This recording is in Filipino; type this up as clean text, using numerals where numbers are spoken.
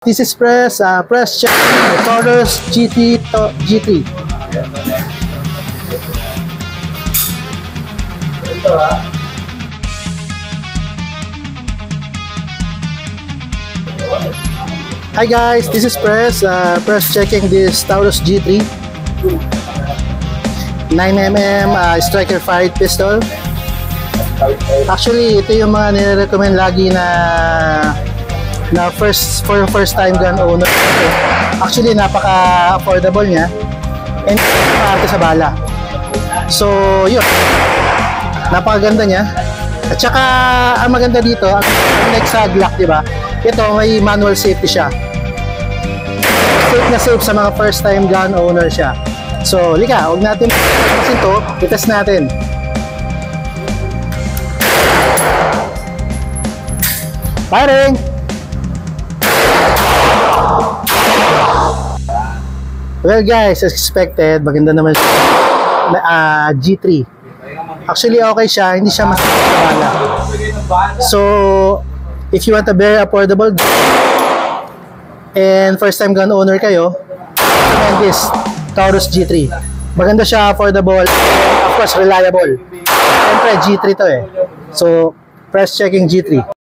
This is press check Taurus G3. Hi guys, this is press checking this Taurus G3 9mm striker fired pistol. Actually, ito yung mga nire-recommend lagi na first time gun owner. Actually, napaka-affordable niya and napaka-arte sa bala. So, yun. Napakaganda niya. At saka, ang maganda dito, unlike sa Glock, diba? Ito, may manual safety siya. Safe na safe sa mga first time gun owner siya. So, lika, huwag natin kasi ito, itest natin. Firing! Well guys, as expected, maganda naman siya. G3. Actually okay siya, hindi siya masakit sa bala. So, if you want a very affordable and first time gun owner kayo, recommend this Taurus G3. Maganda siya, affordable, and of course reliable. Siyempre G3 to eh. So, press checking G3.